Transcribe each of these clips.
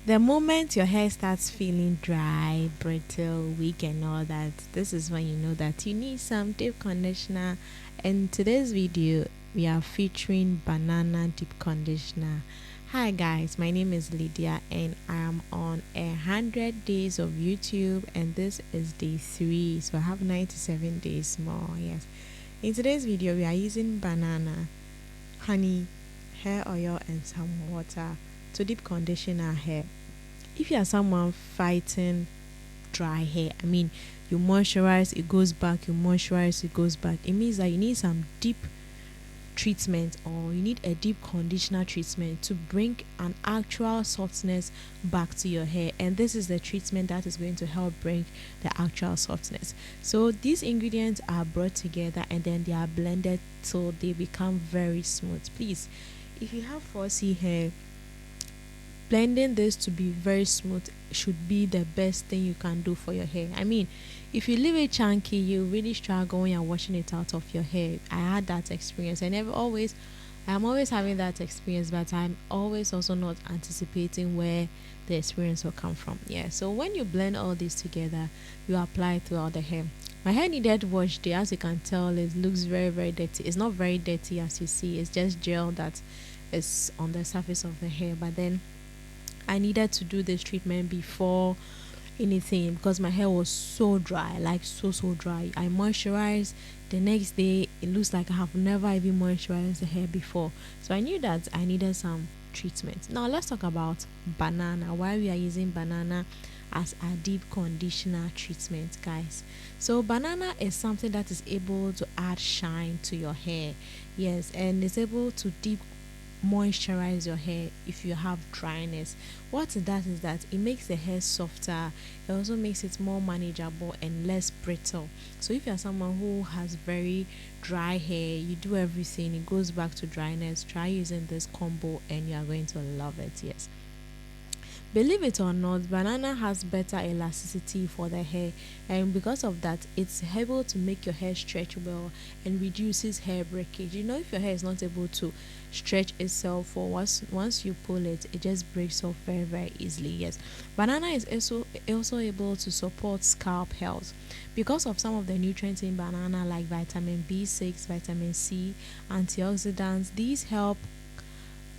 The moment your hair starts feeling dry, brittle, weak, and all that, this is when you know that you need some deep conditioner. In today's video, we are featuring banana deep conditioner. Hi guys, my name is Lydia and I am on 100 days of YouTube, and this is day 3, so I have 97 days more. Yes, in today's video, we are using banana, honey, hair oil, and some water to deep condition our hair. If you are someone fighting dry hair, you moisturize, it goes back, you moisturize, it goes back, it means that you need some deep treatment, or you need a deep conditioner treatment to bring an actual softness back to your hair. And this is the treatment that is going to help bring the actual softness. So these ingredients are brought together and then they are blended till they become very smooth. Please, if you have 4C hair, blending this to be very smooth should be the best thing you can do for your hair. If you leave it chunky, you really struggle when you're washing it out of your hair. I had that experience. I'm always having that experience, but I'm always also not anticipating where the experience will come from. Yeah, so when you blend all this together, you apply it throughout the hair. My hair needed wash day. As you can tell, it looks very, very dirty. It's not very dirty as you see, it's just gel that is on the surface of the hair. But then I needed to do this treatment before anything because my hair was so dry, like so dry. I moisturized. The next day, it looks like I have never even moisturized the hair before. So I knew that I needed some treatment. Now let's talk about banana. Why we are using banana as a deep conditioner treatment, guys. So banana is something that is able to add shine to your hair. Yes, and it's able to deep moisturize your hair if you have dryness. What it does is that it makes the hair softer. It also makes it more manageable and less brittle. So if you're someone who has very dry hair, you do everything, it goes back to dryness, try using this combo and you are going to love it. Yes, believe it or not, banana has better elasticity for the hair, and because of that, it's able to make your hair stretch well and reduces hair breakage. If your hair is not able to stretch itself, for once you pull it, it just breaks off very, very easily. Yes, banana is also able to support scalp health because of some of the nutrients in banana, like vitamin B6, vitamin C, antioxidants. These help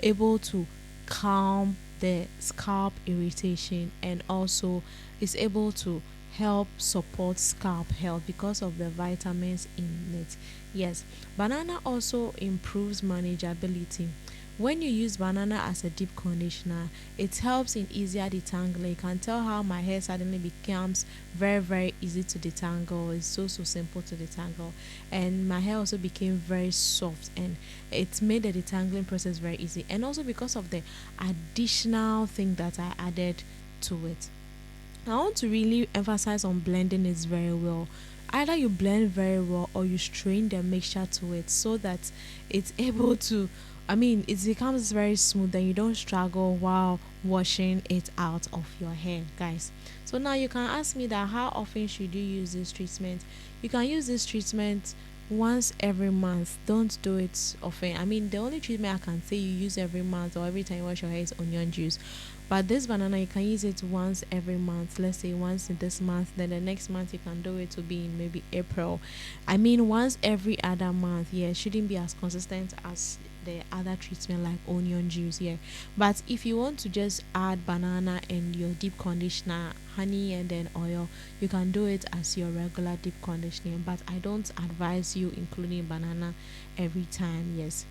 able to calm the scalp irritation, and also is able to help support scalp health because of the vitamins in it. Yes, banana also improves manageability. When you use banana as a deep conditioner, it helps in easier detangling. You can tell how my hair suddenly becomes very, very easy to detangle. It's so simple to detangle, and my hair also became very soft, and it made the detangling process very easy. And also because of the additional thing that I added to it, I want to really emphasize on blending it very well. Either you blend very well or you strain the mixture to it so that it's able to, it becomes very smooth and you don't struggle while washing it out of your hair, guys. So now you can ask me that how often should you use this treatment? You can use this treatment once every month. Don't do it often. The only treatment I can say you use every month or every time you wash your hair is onion juice. But this banana, you can use it once every month. Let's say once in this month, then the next month you can do it to be in maybe April. Once every other month. Yeah, shouldn't be as consistent as the other treatment like onion juice. Yeah, but if you want to just add banana and your deep conditioner, honey, and then oil, you can do it as your regular deep conditioning. But I don't advise you including banana every time. Yes,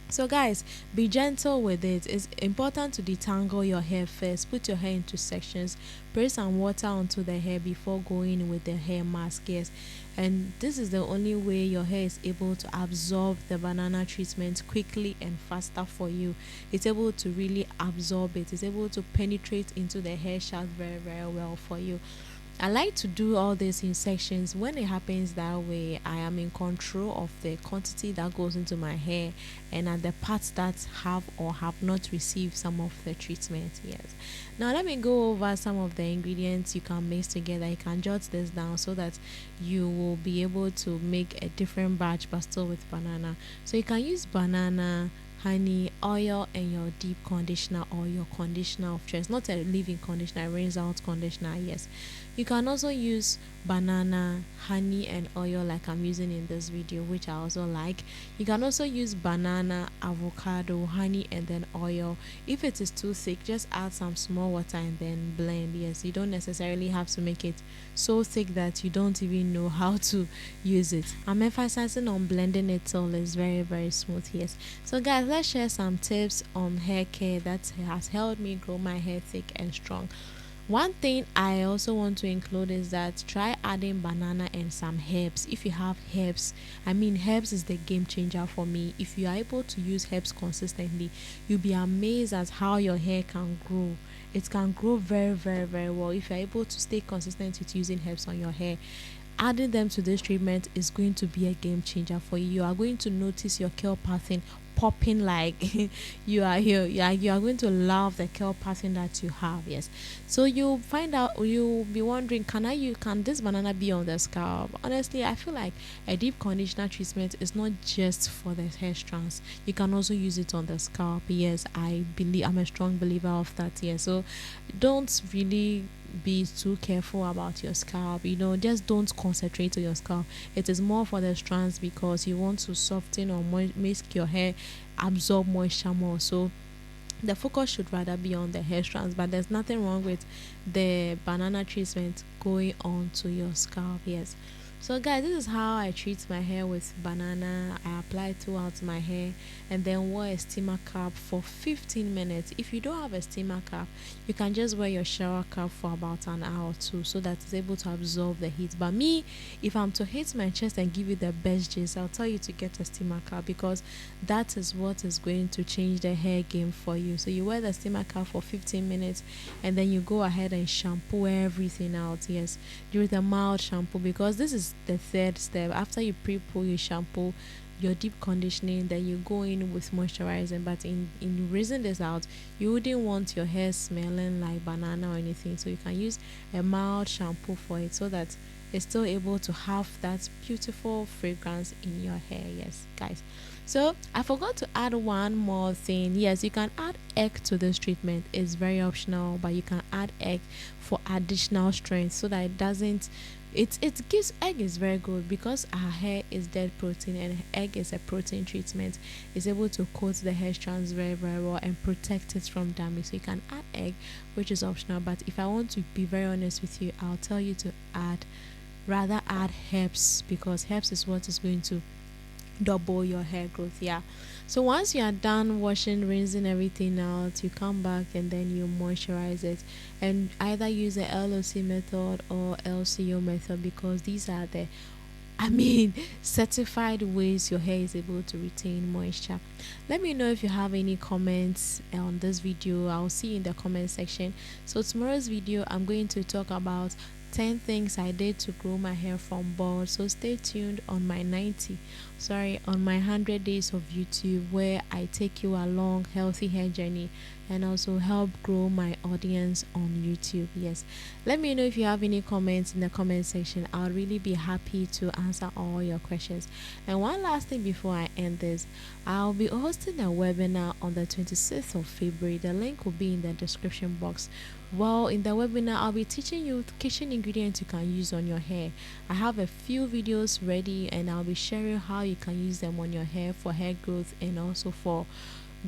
so guys, be gentle with it. It's important to detangle your hair first. Put your hair into sections. Spray some water onto the hair before going with the hair mask. Yes, and this is the only way your hair is able to absorb the banana treatment quickly and faster for you. It's able to really absorb it. It's able to penetrate into the hair shaft very, very well for you. I like to do all this in sections. When it happens that way, I am in control of the quantity that goes into my hair and at the parts that have or have not received some of the treatment. Yes. Now let me go over some of the ingredients you can mix together. You can jot this down so that you will be able to make a different batch but still with banana. So you can use banana, honey, oil, and your deep conditioner or your conditioner of choice. Not a leave-in conditioner, rinse out conditioner. Yes, you can also use banana, honey, and oil like I'm using in this video, which I also like. You can also use banana, avocado, honey, and then oil. If it is too thick, just add some small water and then blend. Yes, you don't necessarily have to make it so thick that you don't even know how to use it. I'm emphasizing on blending it till it's very smooth. Yes, so guys, let's share some tips on hair care that has helped me grow my hair thick and strong. One thing I also want to include is that try adding banana and some herbs. If you have herbs, I mean, herbs is the game changer for me. If you are able to use herbs consistently, you'll be amazed at how your hair can grow. It can grow very well if you're able to stay consistent with using herbs on your hair. Adding them to this treatment is going to be a game changer for you. You are going to notice your curl pattern popping like you are here. You are going to love the curl pattern that you have. Yes, so you'll find out, you'll be wondering, can this banana be on the scalp? Honestly, I feel like a deep conditioner treatment is not just for the hair strands. You can also use it on the scalp. Yes, I'm a strong believer of that. Yes, so don't really be too careful about your scalp. Just don't concentrate on your scalp. It is more for the strands because you want to soften or make your hair absorb moisture more. So the focus should rather be on the hair strands, but there's nothing wrong with the banana treatment going on to your scalp. Yes, so guys, this is how I treat my hair with banana. I apply it throughout my hair and then wear a steamer cap for 15 minutes. If you don't have a steamer cap, you can just wear your shower cap for about an hour or two so that it's able to absorb the heat. But me, if I'm to hit my chest and give you the best gist, I'll tell you to get a steamer cap because that is what is going to change the hair game for you. So you wear the steamer cap for 15 minutes and then you go ahead and shampoo everything out. Yes, do the mild shampoo because this is the third step. After you pre-poo, you shampoo, your deep conditioning, then you go in with moisturizing. But in rinsing this out, you wouldn't want your hair smelling like banana or anything, so you can use a mild shampoo for it so that it's still able to have that beautiful fragrance in your hair. Yes, guys, so I forgot to add one more thing. Yes, you can add egg to this treatment. It's very optional, but you can add egg for additional strength so that it doesn't, it gives, egg is very good because our hair is dead protein and egg is a protein treatment. It's able to coat the hair strands very well and protect it from damage. So you can add egg, which is optional, but if I want to be very honest with you, I'll tell you to rather add herbs because herbs is what is going to double your hair growth. Yeah, so once you are done washing, rinsing everything out, you come back and then you moisturize it and either use the LOC method or LCO method because these are the certified ways your hair is able to retain moisture. Let me know if you have any comments on this video. I'll see you in the comment section. So tomorrow's video, I'm going to talk about 10 things I did to grow my hair from bald. So stay tuned on my 100 days of YouTube where I take you along healthy hair journey and also help grow my audience on YouTube. Yes, let me know if you have any comments in the comment section. I'll really be happy to answer all your questions. And one last thing before I end this, I'll be hosting a webinar on the 26th of February. The link will be in the description box. Well, in the webinar, I'll be teaching you kitchen ingredients you can use on your hair. I have a few videos ready and I'll be sharing how you can use them on your hair for hair growth and also for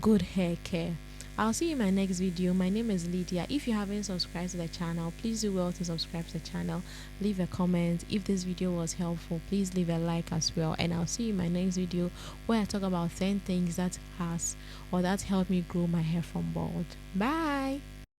good hair care. I'll see you in my next video. My name is Lydia. If you haven't subscribed to the channel, please do well to subscribe to the channel. Leave a comment. If this video was helpful, please leave a like as well. And I'll see you in my next video where I talk about 10 things that helped me grow my hair from bald. Bye.